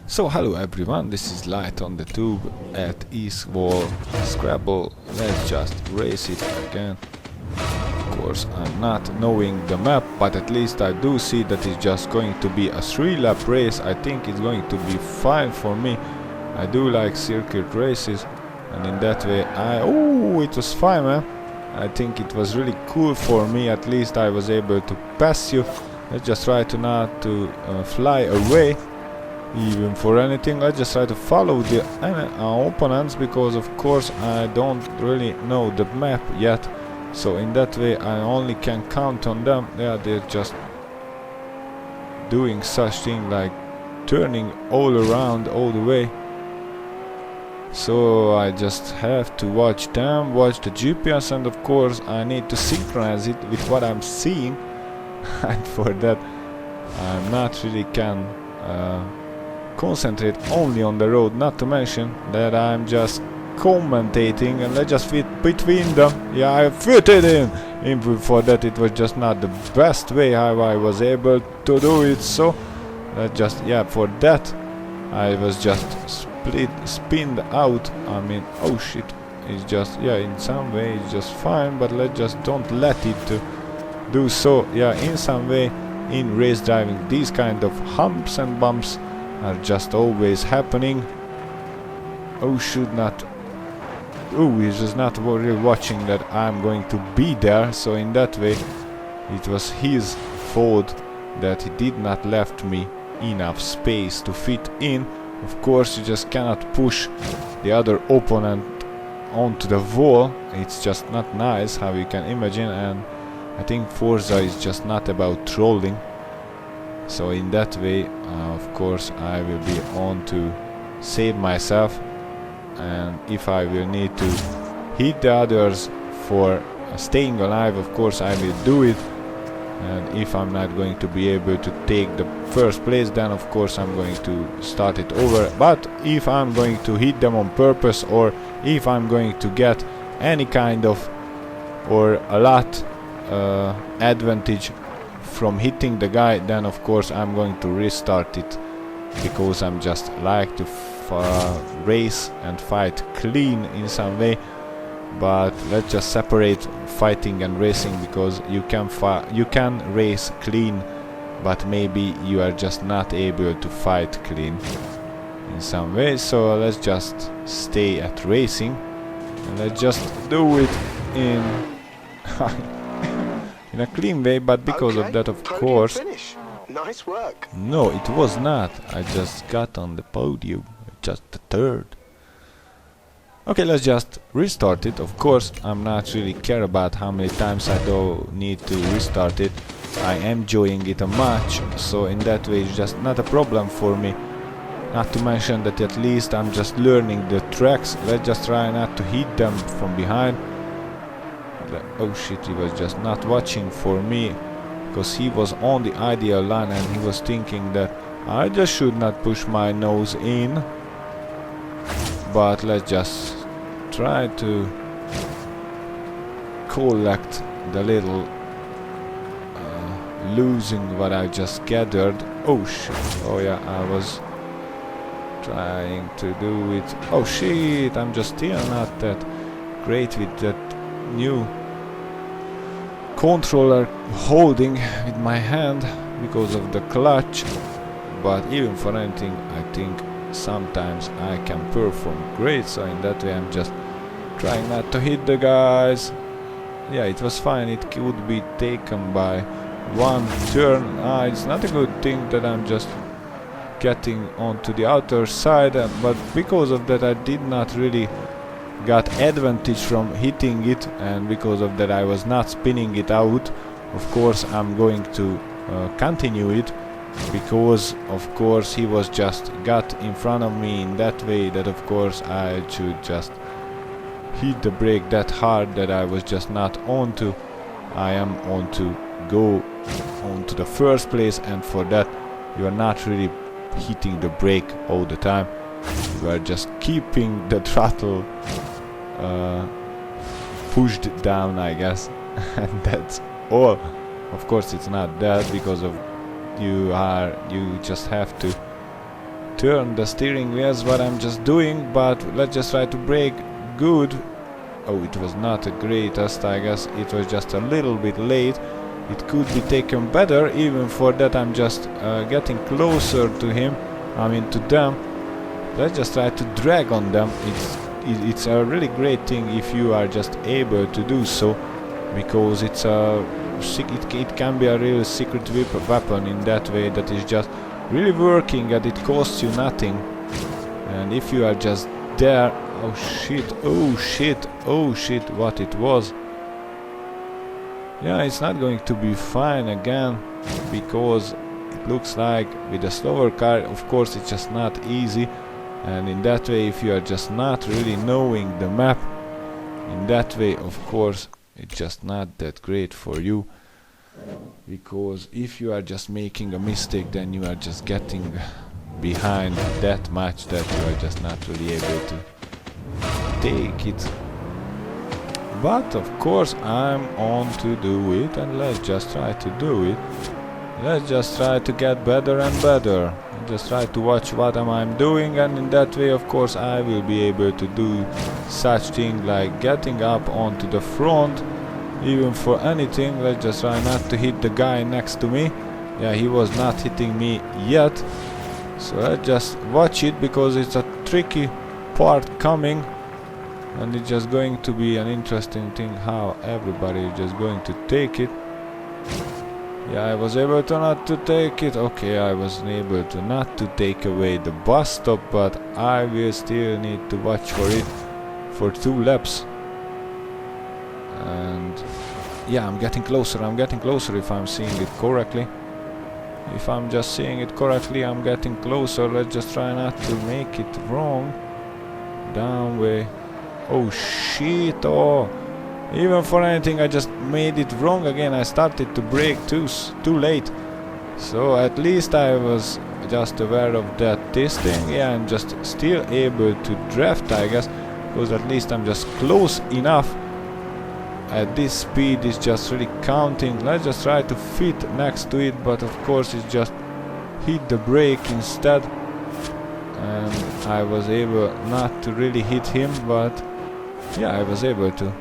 So hello everyone, this is Light on the Tube at East Wall Scrabble. Let's just race it again. Of course I'm not knowing the map, but at least I do see that it's just going to be a 3-lap race. I think it's going to be fine for me. I do like circuit races, and in that way it was fine, man. I think it was really cool for me. At least I was able to pass you. Let's just try to not to fly away even for anything. Let's just try to follow the opponents, because of course I don't really know the map yet, so in that way I only can count on them. Yeah, they're just doing such thing like turning all around all the way, so I just have to watch them, watch the GPS, and of course I need to synchronize it with what I'm seeing and for that I'm not really can concentrate only on the road, not to mention that I'm just commentating, and let's just fit between them. Yeah, I fitted in for that. It was just not the best way how I was able to do it, so let's just, yeah, for that I was just spinned out. I mean, oh shit, it's just, yeah, in some way it's just fine, but let's just don't let it do so. Yeah, in some way in race driving these kind of humps and bumps are just always happening. Oh, should not. Oh, he's just not really watching that I'm going to be there, so in that way it was his fault that he did not left me enough space to fit in. Of course you just cannot push the other opponent onto the wall. It's just not nice how you can imagine, and I think Forza is just not about trolling. So in that way, of course, I will be on to save myself, and if I will need to hit the others for staying alive, of course I will do it. And if I'm not going to be able to take the first place, then of course I'm going to start it over. But if I'm going to hit them on purpose, or if I'm going to get any kind of or a lot advantage from hitting the guy, then of course I'm going to restart it, because I'm just like to race and fight clean in some way. But let's just separate fighting and racing, because you can race clean, but maybe you are just not able to fight clean in some way. So let's just stay at racing, and let's just do it in in a clean way. But because of that, of course, nice work. No, it was not. I just got on the podium, just the third. Okay, let's just restart it. Of course, I'm not really care about how many times I do need to restart it. I am enjoying it a much, so in that way it's just not a problem for me. Not to mention that at least I'm just learning the tracks. Let's just try not to hit them from behind. Oh shit, he was just not watching for me, because he was on the ideal line and he was thinking that I just should not push my nose in. But let's just try to collect the little losing what I just gathered. Oh shit, oh yeah, I was trying to do it. Oh shit, I'm just still not that great with that new controller holding with my hand because of the clutch. But even for anything, I think sometimes I can perform great, so in that way I'm just trying not to hit the guys. Yeah, it was fine. It could be taken by one turn. It's not a good thing that I'm just getting onto the outer side, but because of that I did not really got advantage from hitting it, and because of that I was not spinning it out. Of course I'm going to continue it, because of course he was just got in front of me in that way that of course I should just hit the brake that hard that I was just not on to. I am on to go on to the first place, and for that you are not really hitting the brake all the time. You are just keeping the throttle pushed down, I guess, and that's all. Of course it's not that, because of you just have to turn the steering wheels, what I'm just doing, but let's just try to brake good. Oh, it was not the greatest, I guess it was just a little bit late. It could be taken better, even for that I'm just getting closer to him, I mean to them. Let's just try to drag on them. It's a really great thing if you are just able to do so, because it can be a real secret weapon in that way, that is just really working and it costs you nothing. And if you are just there, oh shit, oh shit, oh shit, what it was. Yeah, it's not going to be fine again, because it looks like with a slower car, of course it's just not easy. And in that way, if you are just not really knowing the map, in that way, of course, it's just not that great for you. Because if you are just making a mistake, then you are just getting behind that much that you are just not really able to take it. But of course I'm on to do it, and let's just try to do it. Let's just try to get better and better. Just try to watch what am I doing, and in that way of course I will be able to do such thing like getting up onto the front, even for anything. Let's just try not to hit the guy next to me. Yeah, he was not hitting me yet. So let's just watch it, because it's a tricky part coming. And it's just going to be an interesting thing how everybody is just going to take it. Yeah, I was able to not to take it. Okay, I was able to not to take away the bus stop, but I will still need to watch for it for 2 laps. And yeah, I'm getting closer if I'm seeing it correctly. If I'm just seeing it correctly, I'm getting closer. Let's just try not to make it wrong. Down way. Oh shit, oh. Even for anything I just made it wrong again. I started to brake too late. So at least I was just aware of that this thing. Yeah, I'm just still able to draft, I guess, because at least I'm just close enough. At this speed is just really counting. Let's just try to fit next to it, but of course it's just hit the brake instead. And I was able not to really hit him, but yeah, I was able to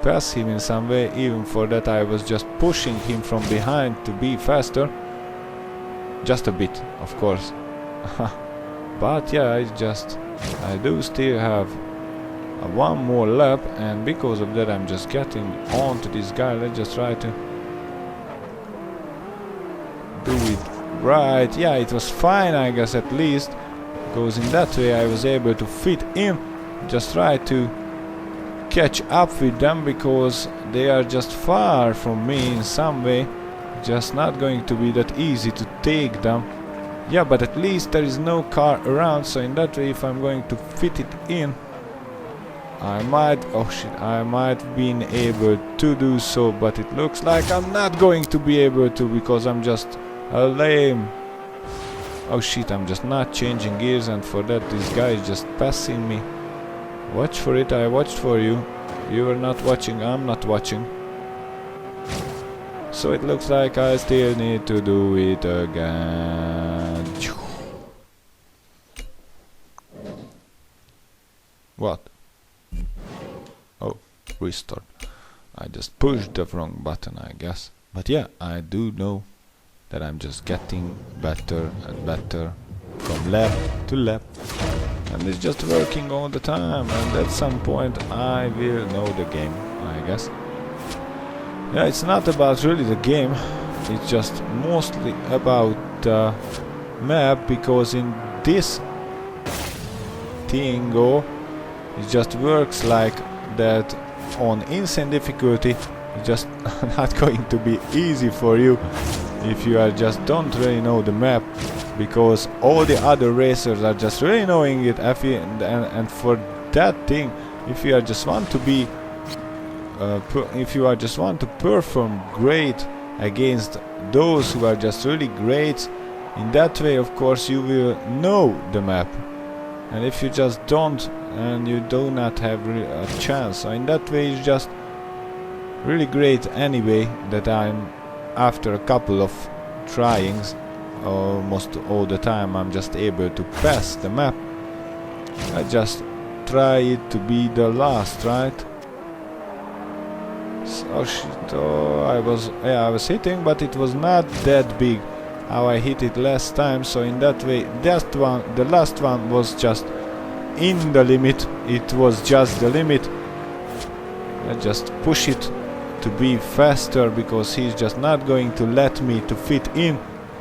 pass him in some way. Even for that I was just pushing him from behind to be faster. Just a bit, of course. But yeah, I do still have one more lap, and because of that I'm just getting on to this guy. Let's just try to do it right. Yeah, it was fine, I guess, at least, because in that way I was able to fit in. Just try to catch up with them, because they are just far from me in some way. Just not going to be that easy to take them. Yeah, but at least there is no car around, so in that way if I'm going to fit it in, I might have been able to do so, but it looks like I'm not going to be able to, because I'm just a lame. Oh shit, I'm just not changing gears, and for that this guy is just passing me. Watch for it, I watched for you. You were not watching, I'm not watching. So it looks like I still need to do it again. What? Oh, restart. I just pushed the wrong button, I guess. But yeah, I do know that I'm just getting better and better from lap to lap. And it's just working all the time, and at some point I will know the game, I guess. Yeah, it's not about really the game, it's just mostly about the map, because in this thingo it just works like that. On insane difficulty, it's just not going to be easy for you if you are just don't really know the map, because all the other racers are just really knowing it. And for that thing, if you are just want to be want to perform great against those who are just really great, in that way of course you will know the map. And if you just don't, and you do not have really a chance, so in that way it's just really great anyway that I'm, after a couple of tryings, almost all the time I'm just able to pass the map. I just try it to be the last, right? So shit, oh, I was hitting, but it was not that big. How I hit it last time, so in that way, the last one was just in the limit. It was just the limit. I just push it to be faster because he's just not going to let me to fit in.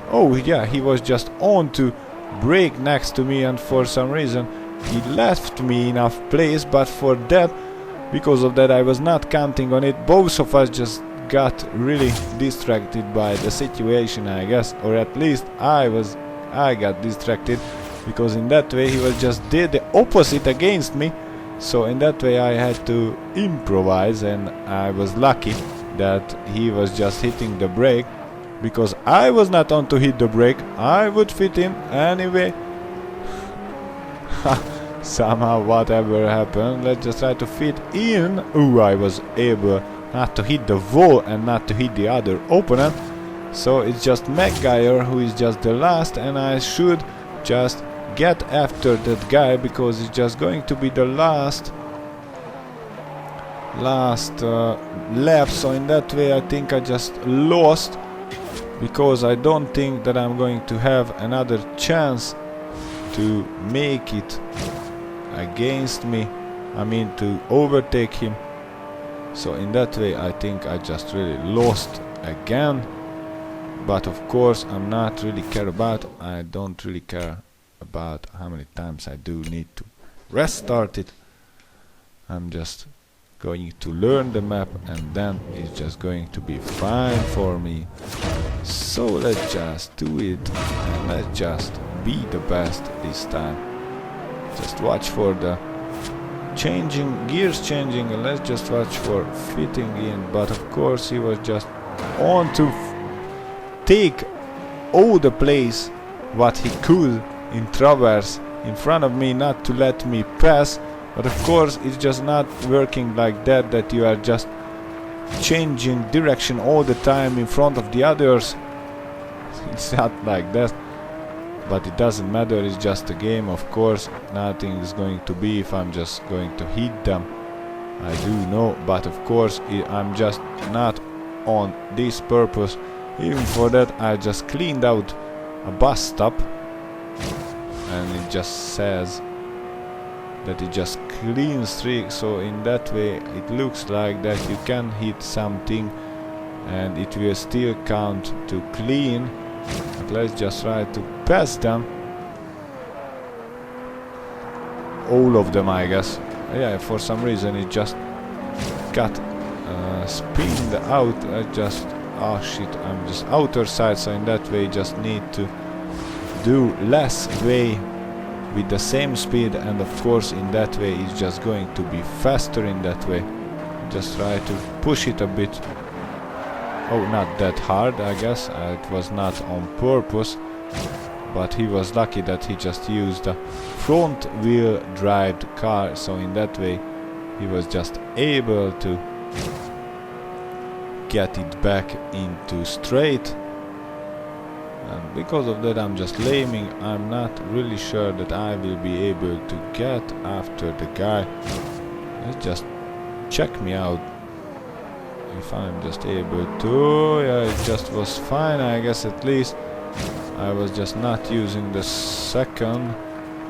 Oh yeah, he was just on to brake next to me, and for some reason he left me enough place, but for that, because of that I was not counting on it. Both of us just got really distracted by the situation, I guess, or at least I got distracted, because in that way he was just did the opposite against me. So in that way I had to improvise, and I was lucky that he was just hitting the brake, because I was not on to hit the brake. I would fit in anyway. Somehow whatever happened, let's just try to fit in. Ooh, I was able not to hit the wall and not to hit the other opponent. So it's just McGuire who is just the last, and I should just get after that guy because it's just going to be the last lap. So in that way I think I just lost, because I don't think that I'm going to have another chance to make it against me. I mean to overtake him. So in that way I think I just really lost again. But of course I'm not really care about, I don't really care about how many times I do need to restart it. I'm just going to learn the map, and then it's just going to be fine for me. So let's just do it, and let's just be the best this time. Just watch for the gears changing, and let's just watch for fitting in. But of course he was just on to take all the place what he could in traverse in front of me, not to let me pass. But of course it's just not working like that, that you are just changing direction all the time in front of the others. It's not like that. But it doesn't matter, it's just a game. Of course nothing is going to be if I'm just going to hit them, I do know. But of course I'm just not on this purpose. Even for that I just cleaned out a bus stop, and it just says that it just clean streak. So in that way it looks like that you can hit something and it will still count to clean. But let's just try to pass them, all of them, I guess. Yeah, for some reason it just got spinned out. I just, oh shit, I'm just outer side. So in that way just need to do less way with the same speed, and of course in that way it's just going to be faster. In that way just try to push it a bit. Oh, not that hard, I guess. It was not on purpose, but he was lucky that he just used a front wheel drive car, so in that way he was just able to get it back into straight. And because of that I'm just laming. I'm not really sure that I will be able to get after the guy. Let's just check me out if I'm just able to. Yeah, it just was fine, I guess. At least I was just not using the second,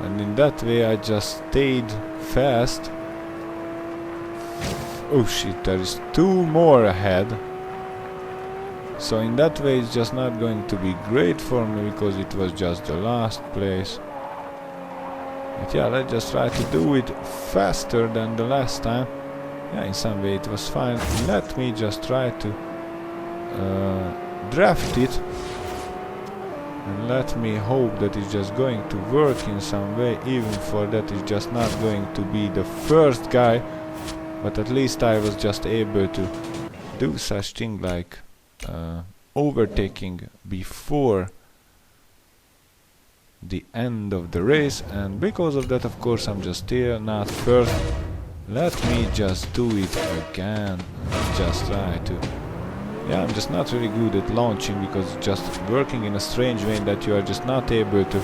and in that way I just stayed fast. Oh shit, there is two more ahead. So in that way it's just not going to be great for me, because it was just the last place. But yeah, let's just try to do it faster than the last time. Yeah, in some way it was fine. Let me just try to draft it, and let me hope that it's just going to work in some way. Even for that it's just not going to be the first guy, but at least I was just able to do such thing like overtaking before the end of the race. And because of that of course I'm just still not first. Let me just do it again, just try to Yeah, I'm just not really good at launching because it's just working in a strange way that you are just not able to.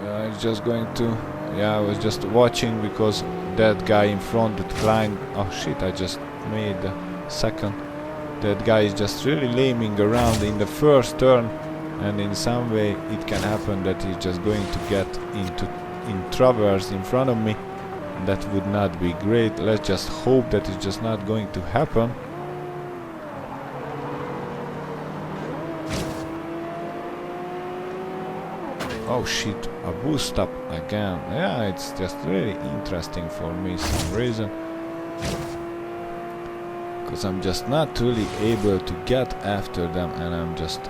Yeah, it's just going to. Yeah, I was just watching because that guy in front that climbed. Oh shit! I just made the second. That guy is just really laming around in the first turn, and in some way it can happen that he's just going to get in traverse in front of me. That would not be great. Let's just hope that it's just not going to happen. Oh shit, a boost up again. Yeah, it's just really interesting for me some reason. Because I'm just not really able to get after them, and I'm just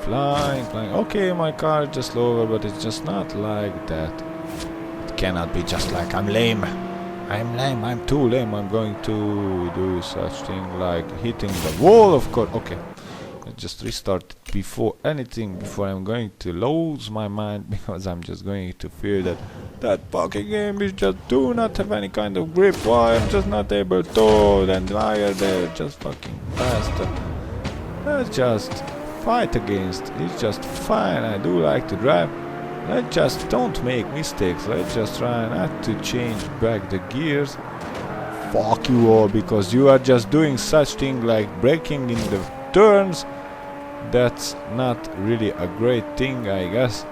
flying. Okay, my car is just lower, but it's just not like that. It cannot be just like I'm lame. I'm lame, I'm too lame. I'm going to do such thing like hitting the wall, of course. Okay. Just restart it before anything, before I'm going to lose my mind, because I'm just going to fear that that fucking game is just do not have any kind of grip. Why I'm just not able to, then why are they just fucking faster? Let's just fight against. It's just fine. I do like to drive. Let's just don't make mistakes. Let's just try not to change back the gears. Fuck you all, because you are just doing such thing like braking in the turns. That's not really a great thing, I guess.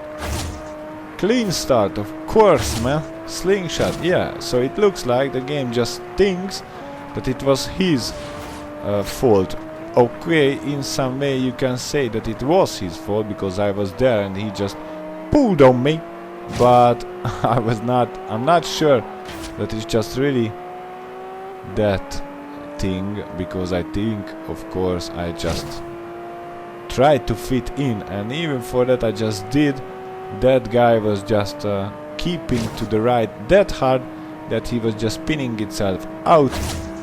Clean start, of course, man. Slingshot, yeah. So it looks like the game just thinks that it was his fault. Okay, in some way you can say that it was his fault because I was there and he just pulled on me. But I'm not sure that it's just really that thing, because I think, of course, I just tried to fit in, and even for that I just did. That guy was just keeping to the right that hard that he was just spinning itself out.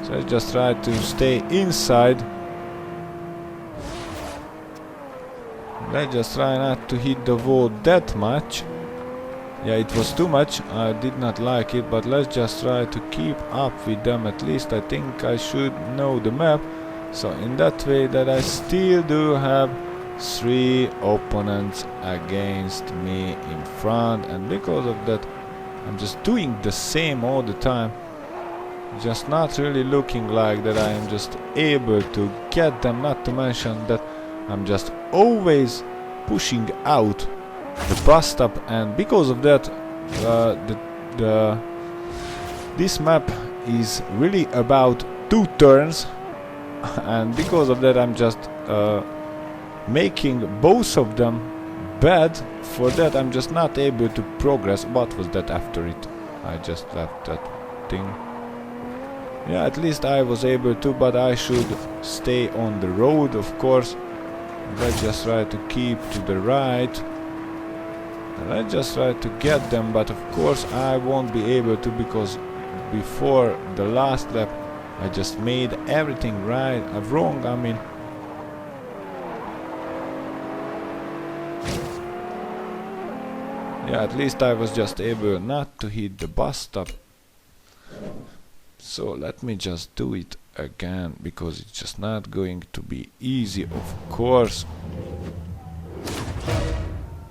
So I just tried to stay inside. Let's just try not to hit the wall that much. Yeah, it was too much. I did not like it, but let's just try to keep up with them. At least I think I should know the map. So in that way that I still do have 3 opponents against me in front, and because of that I'm just doing the same all the time. Just not really looking like that I am just able to get them, not to mention that I'm just always pushing out the bus stop, and because of that this map is really about 2 turns. And because of that I'm just making both of them bad. For that I'm just not able to progress. What was that after it? I just left that thing. Yeah, at least I was able to, but I should stay on the road, of course. Let's just try to keep to the right. Let's just try to get them, but of course I won't be able to, because before the last lap I just made everything right, wrong, I mean. Yeah, at least I was just able not to hit the bus stop. So let me just do it again, because it's just not going to be easy, of course.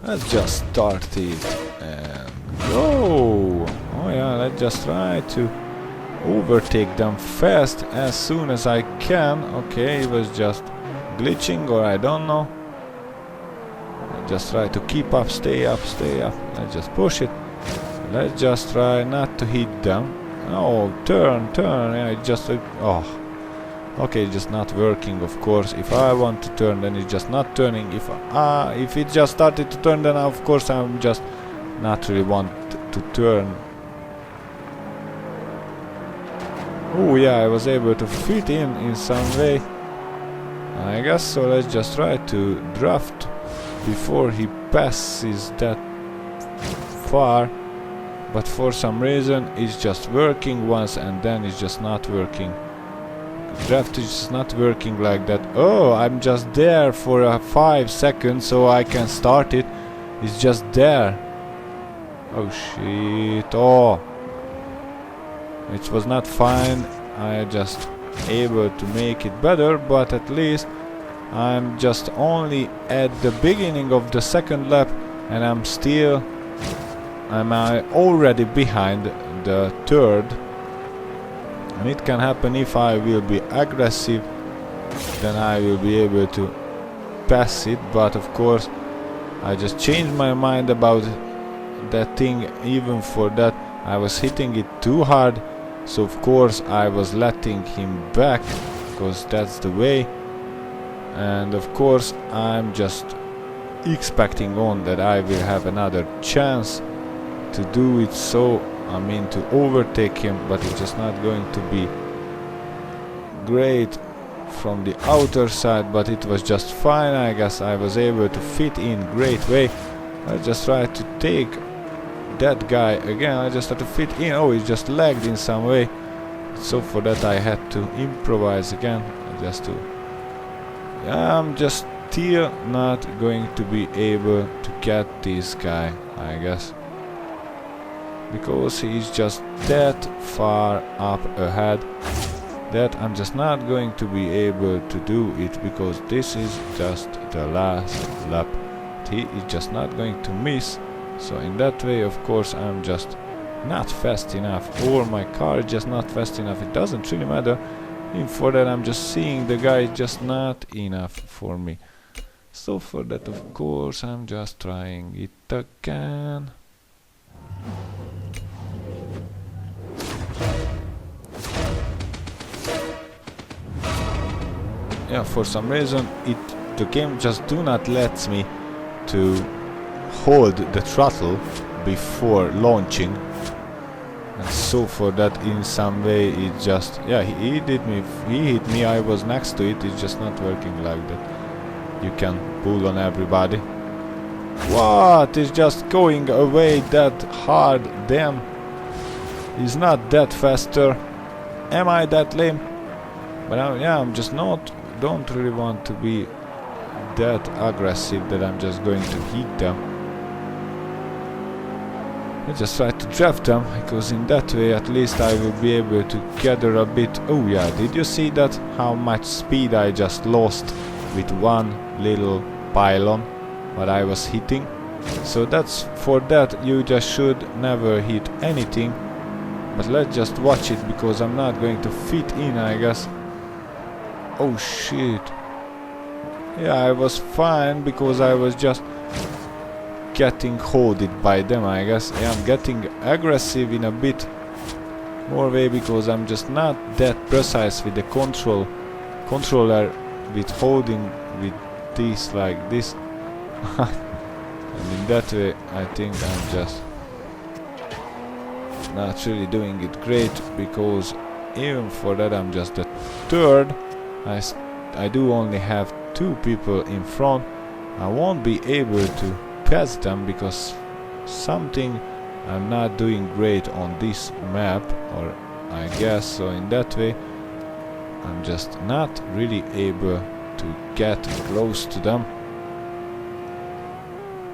Let's just start it and go. Oh yeah, let's just try to overtake them fast as soon as I can. Okay, it was just glitching, or I don't know. Just try to keep up, stay up, stay up. Let's just push it. Let's just try not to hit them. Oh, turn, yeah, it just oh. Okay, it's just not working, of course. If I want to turn, then it's just not turning. If it just started to turn, then of course I'm just not really want to turn. Oh yeah, I was able to fit in some way, I guess. So let's just try to draft before he passes that far. But for some reason it's just working once and then it's just not working. Draft is just not working like that. Oh, I'm just there for 5 seconds so I can start it. It's just there. Oh shit. Oh, it was not fine I just able to make it better, but at least I'm just only at the beginning of the second lap, and I'm already behind the third. And it can happen if I will be aggressive, then I will be able to pass it, but of course I just changed my mind about that thing. Even for that I was hitting it too hard, so of course I was letting him back, because that's the way. And of course I'm just expecting on that I will have another chance to do it, so I mean to overtake him, but it's just not going to be great from the outer side, but it was just fine. I guess I was able to fit in great way. I just tried to take that guy again. I just had to fit in. Oh, he just lagged in some way, so for that I had to improvise again, just to I'm just still not going to be able to get this guy, I guess, because he's just that far up ahead that I'm just not going to be able to do it, because this is just the last lap. He is just not going to miss, so in that way of course I'm just not fast enough, or my car is just not fast enough. It doesn't really matter. In for that I'm just seeing the guy is just not enough for me, so for that of course I'm just trying it again. Yeah, for some reason the game just do not let me to hold the throttle before launching, and so for that in some way it just, yeah, he hit me, I was next to it. It's just not working like that. You can pull on everybody. What is just going away that hard? Damn, he's not that faster. Am I that lame? But I'm just don't really want to be that aggressive that I'm just going to hit them. I just try to draft them, because in that way at least I will be able to gather a bit. Oh yeah, did you see that? How much speed I just lost with one little pylon what I was hitting. So that's for that you just should never hit anything. But let's just watch it, because I'm not going to fit in, I guess. Oh shit. Yeah, I was fine because I was just getting holded by them, I guess. Yeah, I'm getting aggressive in a bit more way, because I'm just not that precise with the controller with holding with this like this. And in that way I think I'm just not really doing it great, because even for that I'm just the third. I do only have two people in front. I won't be able to pass them, because something I'm not doing great on this map, or I guess. So in that way I'm just not really able to get close to them.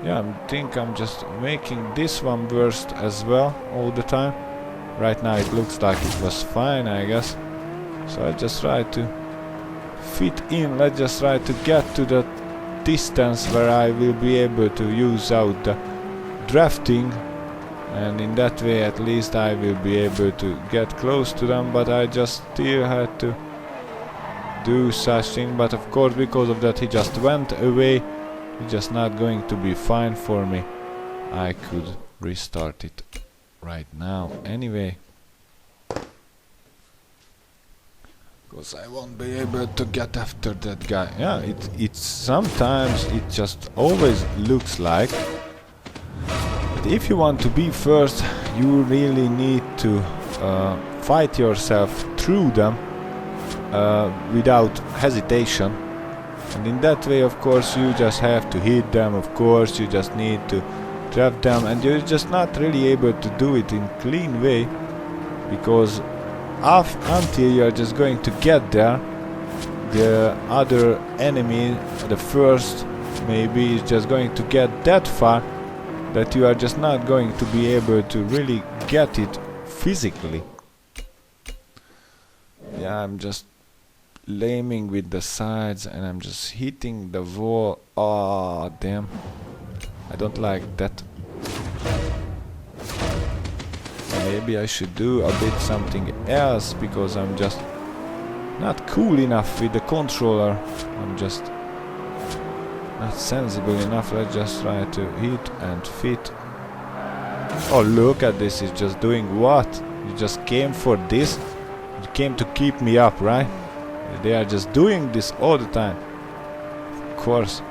Yeah, I think I'm just making this one worst as well all the time. Right now it looks like it was fine, I guess. So I just try to fit in. Let's just try to get to the distance where I will be able to use out the drafting, and in that way at least I will be able to get close to them. But I just still had to do such thing, but of course because of that he just went away. It's just not going to be fine for me. I could restart it right now anyway, because I won't be able to get after that guy. Yeah, it's sometimes it just always looks like that if you want to be first, you really need to fight yourself through them without hesitation. And in that way of course you just have to hit them, of course you just need to trap them, and you're just not really able to do it in clean way, because until you're just going to get there, the other enemy, the first maybe, is just going to get that far that you are just not going to be able to really get it physically. yeah, I'm just laming with the sides and I'm just hitting the wall. Oh, damn. I don't like that. Maybe I should do a bit something else because I'm just not cool enough with the controller. I'm just not sensible enough. Let's just try to hit and fit. Oh, look at this. It's just doing what? You just came for this? You came to keep me up, right? They are just doing this all the time. Of course.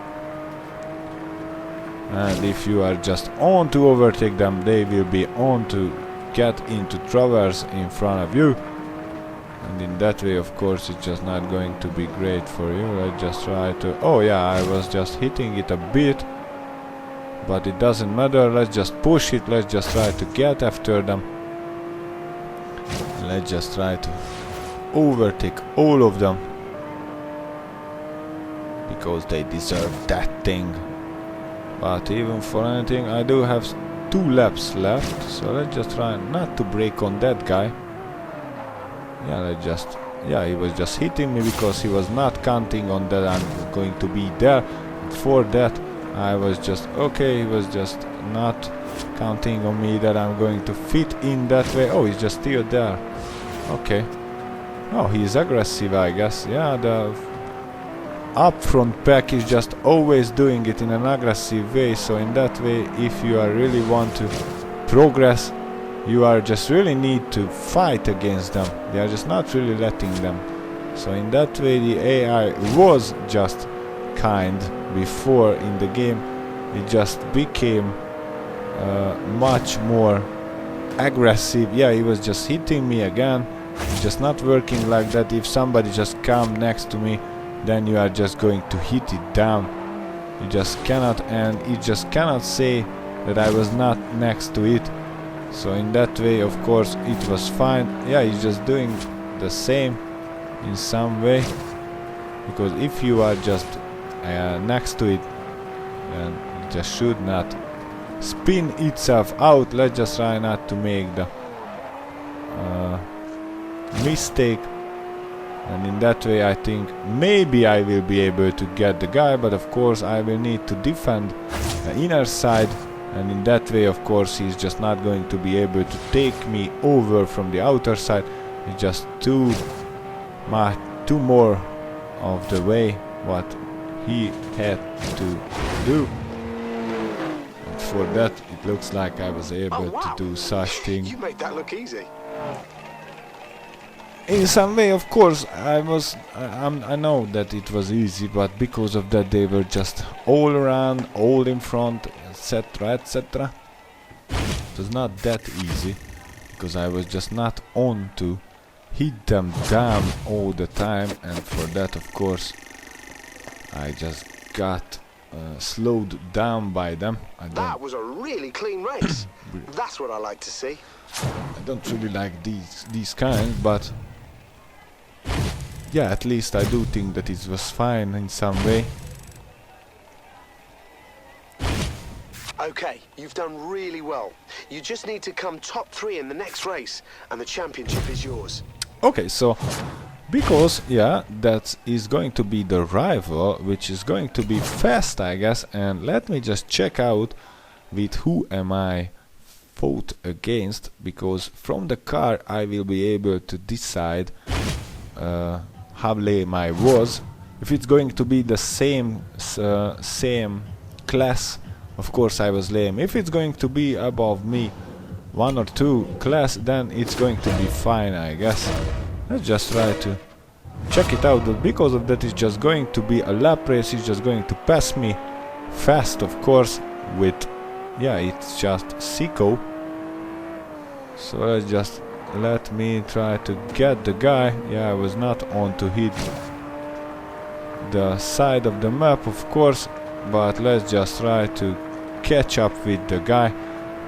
And if you are just on to overtake them, they will be on to get into traverse in front of you. And in that way, of course, it's just not going to be great for you. Let's just try to... Oh yeah, I was just hitting it a bit. But it doesn't matter. Let's just push it. Let's just try to get after them. Let's just try to overtake all of them. Because they deserve that thing. But even for anything, I do have 2 laps left. So let's just try not to brake on that guy. Yeah, let's just... Yeah, he was just hitting me because he was not counting on that I'm going to be there. And for that, I was just... Okay, he was just not counting on me that I'm going to fit in that way. Oh, he's just still there. Okay. Oh, he's aggressive, I guess. Yeah, the up front pack is just always doing it in an aggressive way. So in that way, if you are really want to progress, you are just really need to fight against them. They are just not really letting them. So in that way, the AI was just kind before in the game. It just became much more aggressive. Yeah, he was just hitting me again. It's just not working like that. If somebody just come next to me, then you are just going to hit it down. You just cannot, and it just cannot say that I was not next to it. So in that way, of course, it was fine. Yeah, he's just doing the same in some way. Because if you are just next to it, then it just should not spin itself out. Let's just try not to make the mistake. And in that way, I think maybe I will be able to get the guy, but of course I will need to defend the inner side. And in that way, of course, he's just not going to be able to take me over from the outer side. It's just two more of the way what he had to do. And for that, it looks like I was able to do such thing. You made that look easy. In some way, of course, I know that it was easy, but because of that, they were just all around, all in front, etc., etc. It was not that easy, because I was just not on to hit them down all the time, and for that, of course, I just got slowed down by them. That was a really clean race. That's what I like to see. I don't really like these kinds, but yeah, at least I do think that it was fine in some way. Okay, you've done really well. You just need to come top 3 in the next race, and the championship is yours. Okay, so because yeah, that is going to be the rival, which is going to be fast, I guess. And let me just check out with who am I fought against, because from the car I will be able to decide how lame I was. If it's going to be the same class, of course I was lame. If it's going to be above me 1 or 2 class, then it's going to be fine, I guess. Let's just try to check it out. But because of that, it's just going to be a lap race. It's just going to pass me fast, of course, with yeah, it's just Sicko. So let's just let me try to get the guy. Yeah, I was not on to hit the side of the map, of course, but let's just try to catch up with the guy.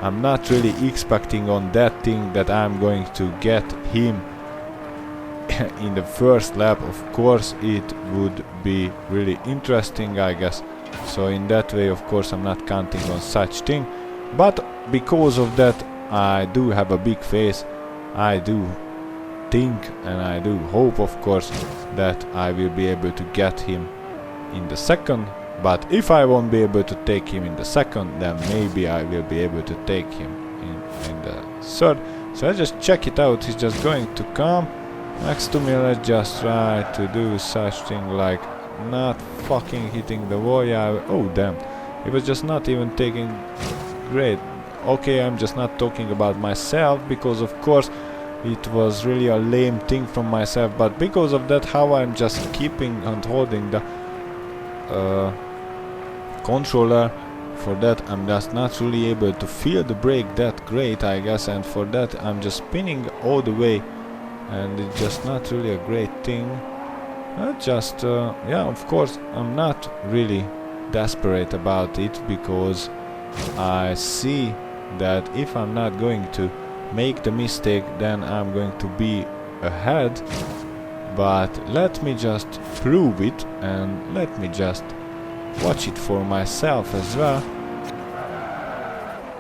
I'm not really expecting on that thing that I'm going to get him in the first lap. Of course, it would be really interesting, I guess. So in that way, of course, I'm not counting on such thing. But because of that, I do have a big face. I do think and I do hope, of course, that I will be able to get him in the second. But if I won't be able to take him in the second, then maybe I will be able to take him in the third. So let's just check it out. He's just going to come next to me. Let's just try to do such thing like not fucking hitting the wall. Yeah, oh damn. He was just not even taking great. Okay, I'm just not talking about myself, because of course it was really a lame thing from myself, but because of that, how I'm just keeping and holding the controller, for that I'm just not really able to feel the brake that great, I guess, and for that I'm just spinning all the way, and it's just not really a great thing. Yeah, of course I'm not really desperate about it, because I see that if I'm not going to make the mistake, then I'm going to be ahead. But let me just prove it, and let me just watch it for myself as well.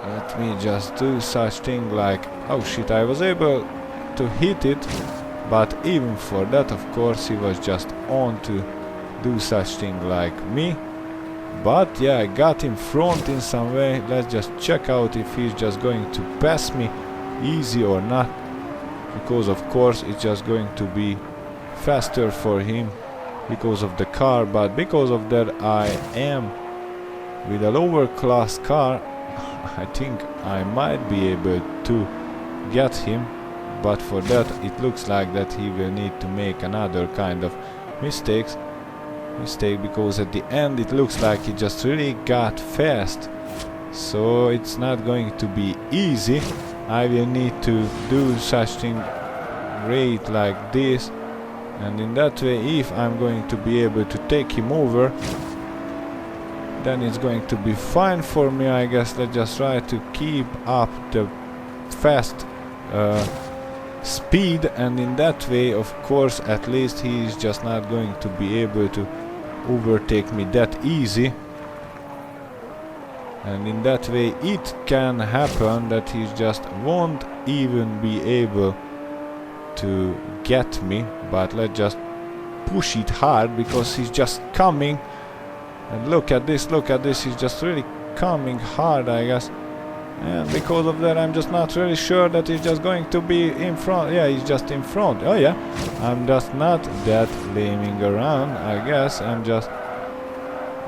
Let me just do such thing like, oh shit, I was able to hit it, but even for that, of course, he was just on to do such thing like me. But yeah, I got in front in some way. Let's just check out if he's just going to pass me easy or not, because of course it's just going to be faster for him because of the car. But because of that, I am with a lower class car. I think I might be able to get him, but for that it looks like that he will need to make another kind of mistake, because at the end it looks like he just really got fast, so it's not going to be easy. I will need to do such thing great like this, and in that way, if I'm going to be able to take him over, then it's going to be fine for me, I guess. Let's just try to keep up the fast speed, and in that way, of course, at least he's just not going to be able to overtake me that easy. And in that way it can happen that he just won't even be able to get me. But let's just push it hard, because he's just coming. And look at this, he's just really coming hard, I guess. And because of that, I'm just not really sure that he's just going to be in front. Yeah, he's just in front. Oh yeah, I'm just not that laming around, I guess. I'm just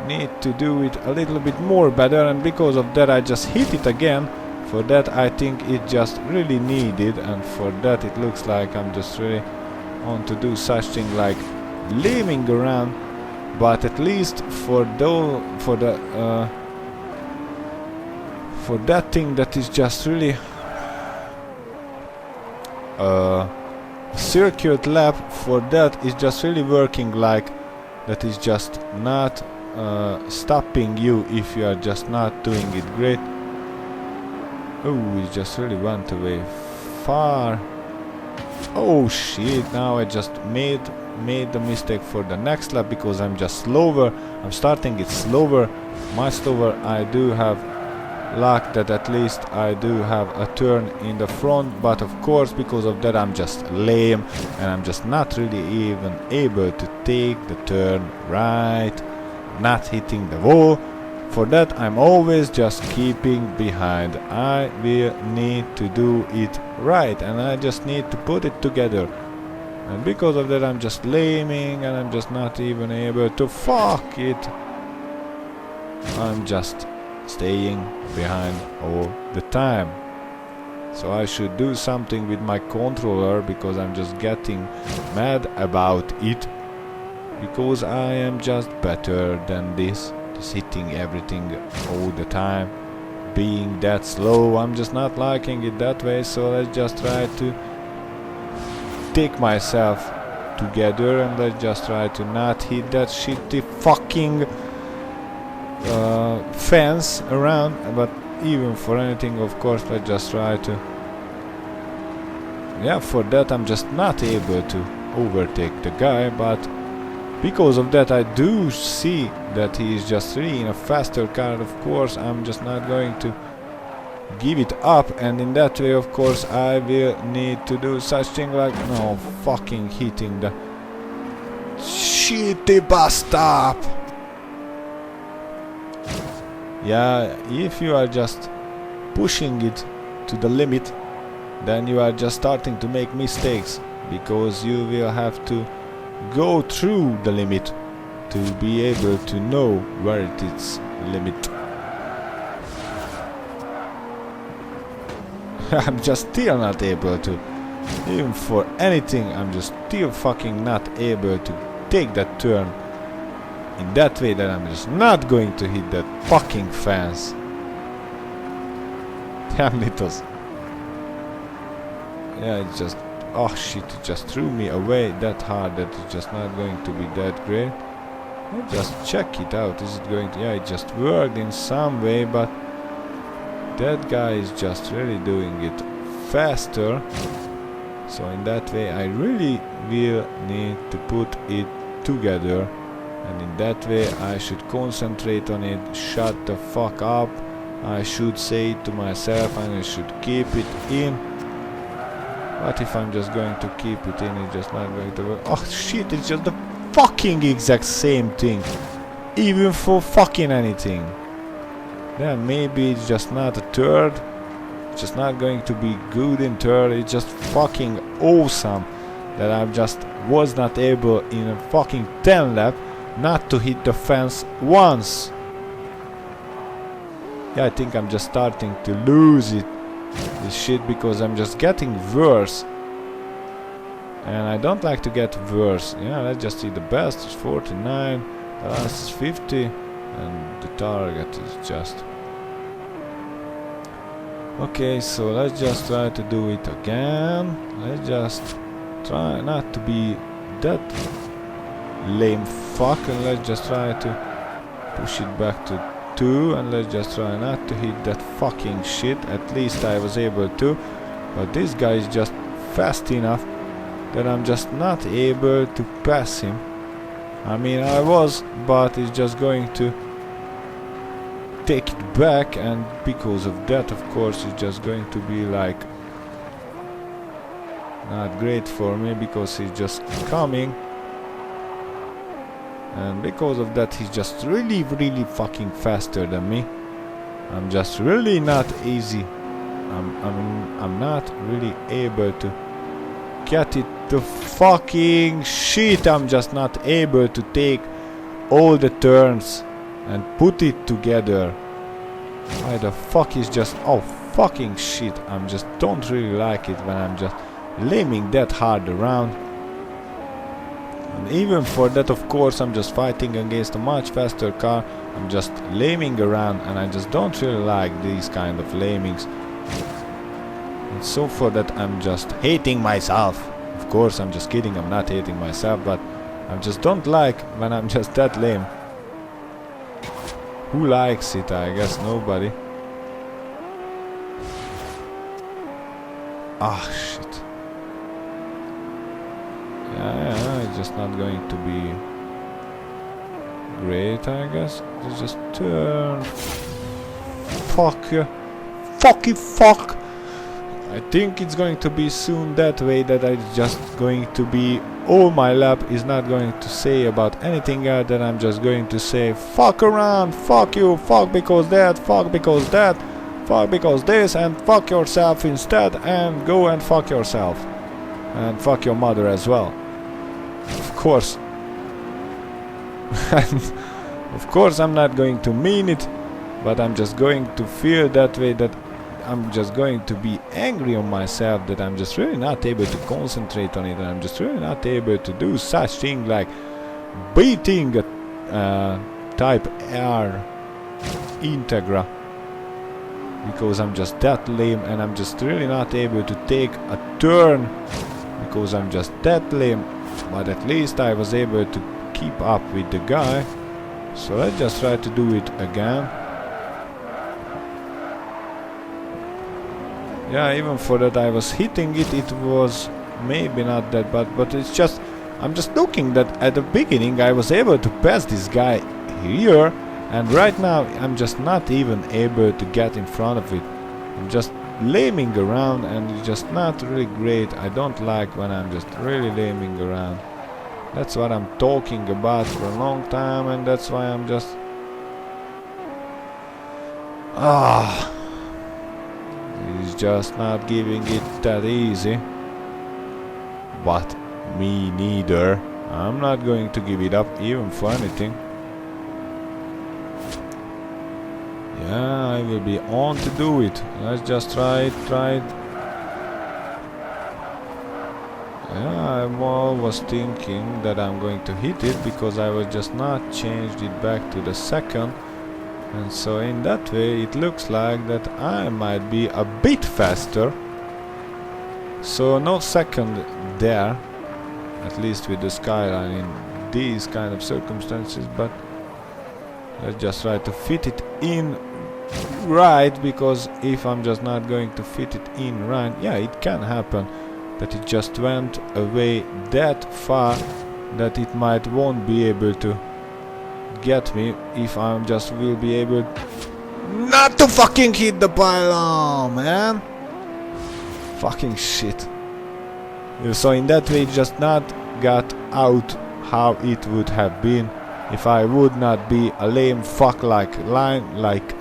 need to do it a little bit more better, and because of that I just hit it again. For that I think it just really needed, and for that it looks like I'm just really on to do such thing like laming around. But at least for that thing that is just really circuit lap, for that is just really working like that, is just not stopping you if you are just not doing it great. Oh, it just really went away far. Oh shit, now I just made the mistake for the next lap, because I'm just slower. I'm starting it slower, much slower. I do have luck that at least I do have a turn in the front, but of course because of that I'm just lame, and I'm just not really even able to take the turn right, not hitting the wall. For that I'm always just keeping behind. I will need to do it right, and I just need to put it together. And because of that I'm just laming, and I'm just not even able to fuck it. I'm just staying behind all the time. So I should do something with my controller, because I'm just getting mad about it, because I am just better than this, just hitting everything all the time, being that slow. I'm just not liking it that way, so let's just try to take myself together, and let's just try to not hit that shitty fucking fence around. But even for anything, of course, let's just try to, yeah, for that I'm just not able to overtake the guy. But because of that I do see that he is just really in a faster car. Of course I'm just not going to give it up, and in that way of course I will need to do such thing like no fucking hitting the shitty bus stop. Yeah, if you are just pushing it to the limit, then you are just starting to make mistakes, because you will have to go through the limit to be able to know where it is limit. I'm just still not able to, even for anything, I'm just still fucking not able to take that turn in that way that I'm just not going to hit that fucking fence. Damn it was. Yeah, it just, oh shit, it just threw me away that hard that it's just not going to be that great. Let's just check it out. Is it going to, yeah, it just worked in some way, but that guy is just really doing it faster. So in that way I really will need to put it together, and in that way I should concentrate on it. Shut the fuck up, I should say it to myself, and I should keep it in. But if I'm just going to keep it in, it's just not going to work. Oh shit, it's just the fucking exact same thing, even for fucking anything. Then maybe it's just not a third, it's just not going to be good in third. It's just fucking awesome that I just was not able in a fucking 10 lap not to hit the fence once. Yeah, I think I'm just starting to lose it, this shit, because I'm just getting worse. And I don't like to get worse. Yeah, let's just see, the best is 49, the last is 50, and the target is just... Okay, so let's just try to do it again. Let's just try not to be that lame fuck, and let's just try to push it back to 2, and let's just try not to hit that fucking shit. At least I was able to, but this guy is just fast enough that I'm just not able to pass him. I mean, I was, but it's just going to take it back, and because of that of course it's just going to be like not great for me, because he's just coming, and because of that he's just really fucking faster than me. I'm just really not easy. I'm not really able to get it to fucking shit. I'm just not able to take all the turns and put it together. Why the fuck is just, oh fucking shit, I'm just don't really like it when I'm just laming that hard around. And even for that of course I'm just fighting against a much faster car. I'm just laming around, and I just don't really like these kind of lamings. And so for that I'm just hating myself. Of course I'm just kidding, I'm not hating myself, but I just don't like when I'm just that lame. Who likes it? I guess nobody. Ah, shit. Yeah, it's just not going to be great, I guess. Let's just turn. Fuck you. Fucky fuck! I think it's going to be soon that way that it's just going to be all my lap is not going to say about anything else, that I'm just going to say fuck around, fuck you, fuck because that, fuck because that, fuck because this, and fuck yourself instead, and go and fuck yourself. And fuck your mother as well. Of course. And of course I'm not going to mean it, but I'm just going to feel that way, that I'm just going to be angry on myself, that I'm just really not able to concentrate on it, and I'm just really not able to do such thing like beating a type R Integra, because I'm just that lame, and I'm just really not able to take a turn because I'm just that lame. But at least I was able to keep up with the guy, so let's just try to do it again. Yeah, even for that I was hitting it, it was maybe not that bad, but it's just, I'm just looking that at the beginning I was able to pass this guy here, and right now I'm just not even able to get in front of it. I'm just laming around and it's just not really great. I don't like when I'm just really laming around. That's what I'm talking about for a long time, and that's why I'm just... He's just not giving it that easy. But me neither. I'm not going to give it up even for anything. Yeah, I will be on to do it. Let's just try it. Yeah, I was thinking that I'm going to hit it because I was just not changed it back to the second. And so in that way it looks like that I might be a bit faster. So no second there, at least with the skyline in these kind of circumstances, but let's just try to fit it in right, because if I'm just not going to fit it in right, yeah, it can happen that it just went away that far that it won't be able to get me if I'm just will be able not to fucking hit the pylon, man. Fucking shit. So in that way it just not got out how it would have been if I would not be a lame fuck like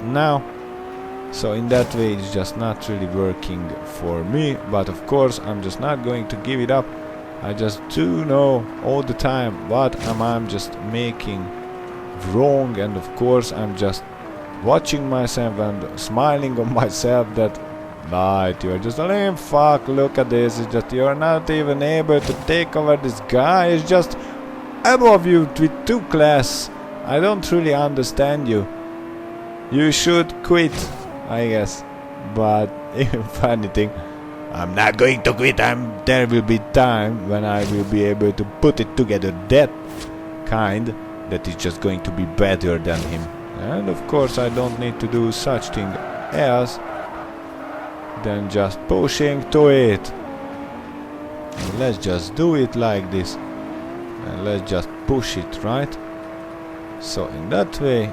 now. So in that way it's just not really working for me, but of course I'm just not going to give it up. I just do know all the time what I'm just making wrong, and of course I'm just watching myself and smiling on myself that right, you're just a lame fuck, look at this, it's just you're not even able to take over this guy, it's just above you with 2 class. I don't really understand you. You should quit, I guess. But if anything, I'm not going to quit. There will be time when I will be able to put it together that kind that is just going to be better than him. And of course I don't need to do such thing else than just pushing to it. And let's just do it like this. And let's just push it, right? So in that way,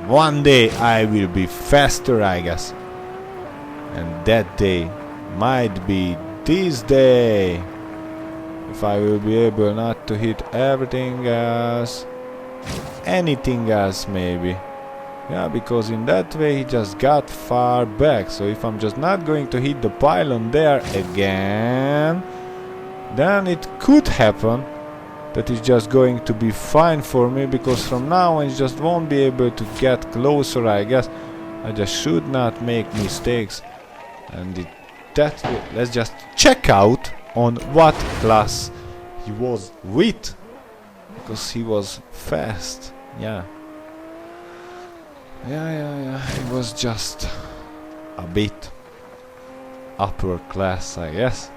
one day I will be faster, I guess. And that day might be this day. If I will be able not to hit everything else, anything else maybe. Yeah, because in that way he just got far back. So if I'm just not going to hit the pylon there again, then it could happen that is just going to be fine for me, because from now on it just won't be able to get closer, I guess. I just should not make mistakes. And let's just check out on what class he was with, because he was fast. Yeah, he was just a bit upper class, I guess.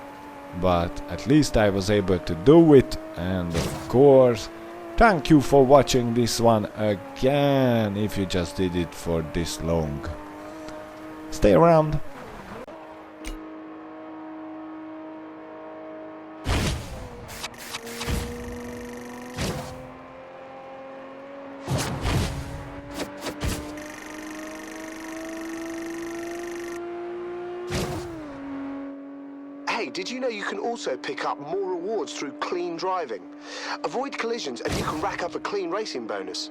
But at least I was able to do it, and of course, thank you for watching this one again, if you just did it for this long. Stay around. Hey, did you know you can also pick up more rewards through clean driving? Avoid collisions and you can rack up a clean racing bonus.